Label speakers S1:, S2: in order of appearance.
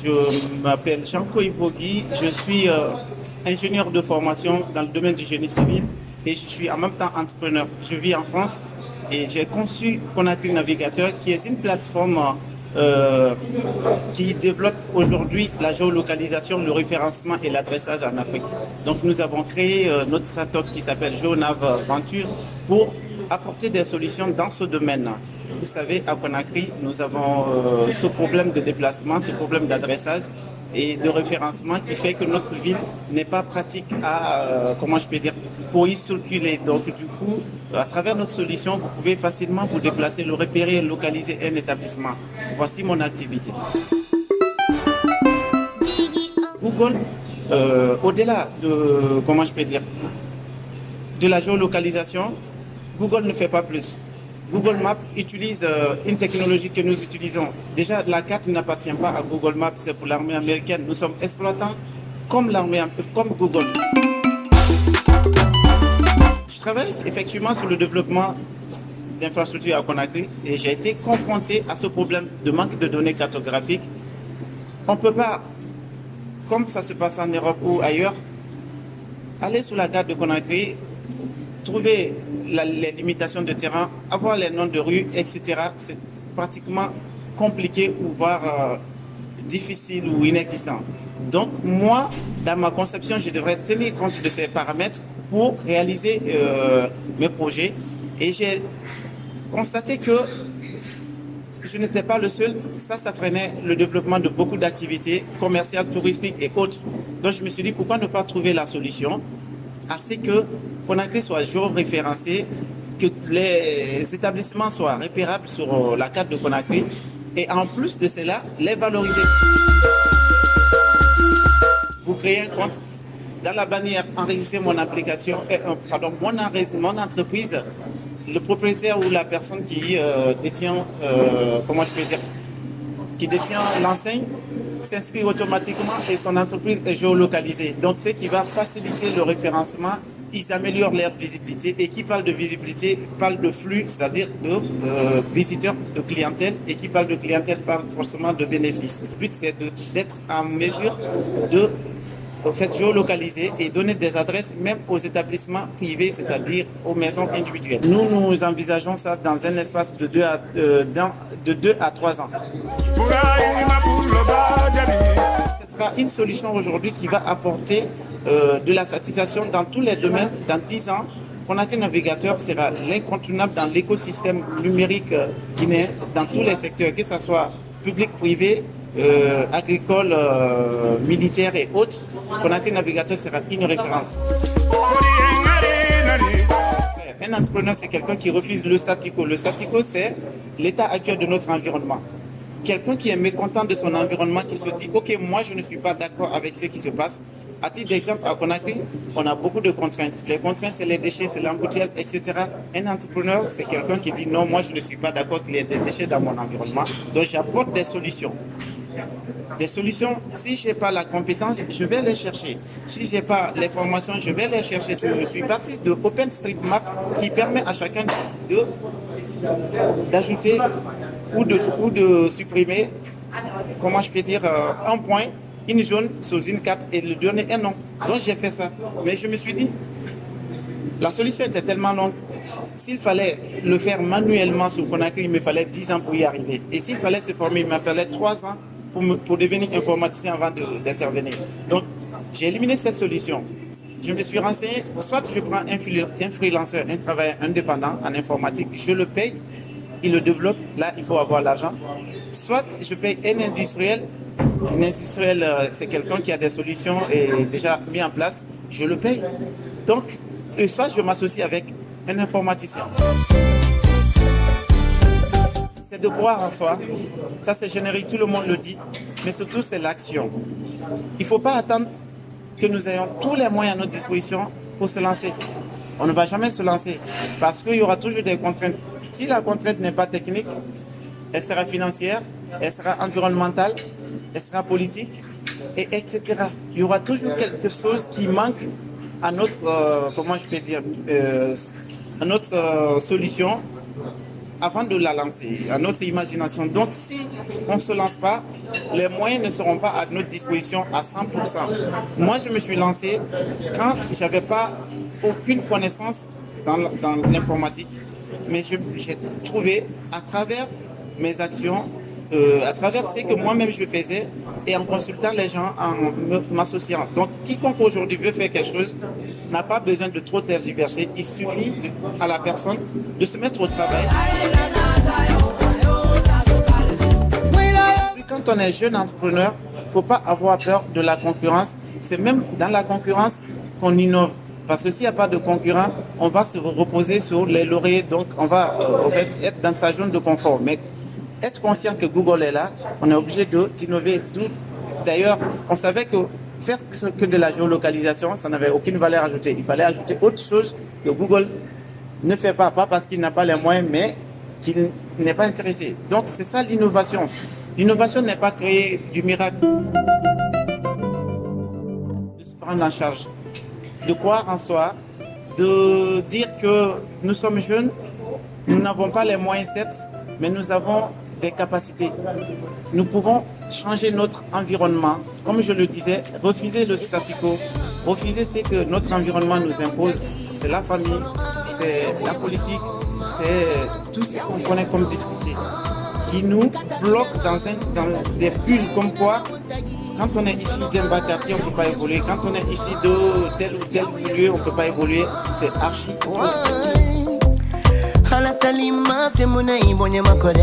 S1: Je m'appelle Jean-Co Ivogui, je suis ingénieur de formation dans le domaine du génie civil et je suis en même temps entrepreneur. Je vis en France et j'ai conçu Conakry Navigateur qui est une plateforme qui développe aujourd'hui la géolocalisation, le référencement et l'adressage en Afrique. Donc nous avons créé notre startup qui s'appelle GeoNav Venture pour apporter des solutions dans ce domaine. Vous savez, à Conakry, nous avons ce problème de déplacement, ce problème d'adressage et de référencement qui fait que notre ville n'est pas pratique à, comment je peux dire, pour y circuler. Donc du coup, à travers notre solution, vous pouvez facilement vous déplacer, le repérer et localiser un établissement. Voici mon activité. Google, au-delà de, comment je peux dire, de la géolocalisation, Google ne fait pas plus. Google Maps utilise une technologie que nous utilisons. Déjà, la carte n'appartient pas à Google Maps, c'est pour l'armée américaine. Nous sommes exploitants comme Google. Je travaille effectivement sur le développement d'infrastructures à Conakry et j'ai été confronté à ce problème de manque de données cartographiques. On ne peut pas, comme ça se passe en Europe ou ailleurs, aller sur la carte de Conakry, trouver les limitations de terrain, avoir les noms de rues, etc. C'est pratiquement compliqué ou voire difficile ou inexistant. Donc moi, dans ma conception, je devrais tenir compte de ces paramètres pour réaliser mes projets. Et j'ai constaté que je n'étais pas le seul. Ça freinait le développement de beaucoup d'activités commerciales, touristiques et autres. Donc je me suis dit, pourquoi ne pas trouver la solution assez que Conakry soit géoréférencé, que les établissements soient repérables sur la carte de Conakry et en plus de cela, les valoriser. Vous créez un compte, dans la bannière enregistrer mon application, mon entreprise, le propriétaire ou la personne qui détient, qui détient l'enseigne s'inscrit automatiquement et son entreprise est géolocalisée. Donc, ce qui va faciliter le référencement, ils améliorent leur visibilité. Et qui parle de visibilité parle de flux, c'est-à-dire de visiteurs, de clientèle. Et qui parle de clientèle parle forcément de bénéfices. Le but, c'est d'être en mesure de géolocaliser et donner des adresses même aux établissements privés, c'est-à-dire aux maisons individuelles. Nous envisageons ça dans un espace de 2 à 3 ans. Ce sera une solution aujourd'hui qui va apporter de la satisfaction dans tous les domaines. Dans 10 ans, Conakry Navigateur sera l'incontournable dans l'écosystème numérique guinéen, dans tous les secteurs, que ce soit public, privé, agricole, militaire et autres. Conakry Navigateur sera une référence. Un entrepreneur, c'est quelqu'un qui refuse le statu quo. Le statu quo, c'est l'état actuel de notre environnement. Quelqu'un qui est mécontent de son environnement, qui se dit « Ok, moi, je ne suis pas d'accord avec ce qui se passe ». À titre d'exemple, à Conakry, on a beaucoup de contraintes. Les contraintes, c'est les déchets, c'est l'embouteillage, etc. Un entrepreneur, c'est quelqu'un qui dit « Non, moi, je ne suis pas d'accord qu'il y ait des déchets dans mon environnement. » Donc, j'apporte des solutions. Des solutions, si je n'ai pas la compétence, je vais les chercher. Si je n'ai pas les formations, je vais les chercher. Je suis parti de OpenStreetMap qui permet à chacun d'ajouter ou de supprimer, comment je peux dire, un point, une zone sous une carte et lui donner un nom. Donc j'ai fait ça. Mais je me suis dit, la solution était tellement longue. S'il fallait le faire manuellement sur Conakry, il me fallait 10 ans pour y arriver. Et s'il fallait se former, il me fallait 3 ans pour devenir informaticien avant d'intervenir. Donc, j'ai éliminé cette solution. Je me suis renseigné, soit je prends un freelanceur, un travailleur indépendant en informatique, je le paye, il le développe, là il faut avoir l'argent. Soit je paye un industriel. Un industriel, c'est quelqu'un qui a des solutions et déjà mis en place, je le paye. Donc, soit je m'associe avec un informaticien. C'est de croire en soi, ça c'est générique, tout le monde le dit, mais surtout c'est l'action. Il ne faut pas attendre que nous ayons tous les moyens à notre disposition pour se lancer. On ne va jamais se lancer parce qu'il y aura toujours des contraintes. Si la contrainte n'est pas technique, elle sera financière, elle sera environnementale, elle sera politique, etc. Il y aura toujours quelque chose qui manque à notre, comment je peux dire, à notre solution avant de la lancer, à notre imagination. Donc, si on ne se lance pas, les moyens ne seront pas à notre disposition à 100%. Moi, je me suis lancé quand je n'avais pas aucune connaissance dans l'informatique. Mais j'ai trouvé, à travers mes actions, à travers ce que moi-même je faisais et en consultant les gens, en m'associant. Donc, quiconque aujourd'hui veut faire quelque chose n'a pas besoin de trop tergiverser. Il suffit à la personne de se mettre au travail. Et quand on est jeune entrepreneur, il ne faut pas avoir peur de la concurrence. C'est même dans la concurrence qu'on innove. Parce que s'il n'y a pas de concurrent, on va se reposer sur les lauriers. Donc, on va en fait être dans sa zone de confort. Mais être conscient que Google est là, on est obligé d'innover. D'ailleurs, on savait que faire que de la géolocalisation, ça n'avait aucune valeur ajoutée. Il fallait ajouter autre chose que Google ne fait pas parce qu'il n'a pas les moyens, mais qu'il n'est pas intéressé. Donc, c'est ça l'innovation. L'innovation n'est pas créer du miracle. De se prendre en charge, de croire en soi, de dire que nous sommes jeunes, nous n'avons pas les moyens certes, mais nous avons des capacités. Nous pouvons changer notre environnement. Comme je le disais, refuser le statu quo, refuser ce que notre environnement nous impose. C'est la famille, c'est la politique, c'est tout ce qu'on connaît comme difficulté qui nous bloque dans des bulles comme quoi, quand on est issu d'un bas quartier, on ne peut pas évoluer. Quand on est issu de tel ou tel milieu, on ne peut pas évoluer. C'est archi faux.
S2: Hala salima fe munai bonye makode.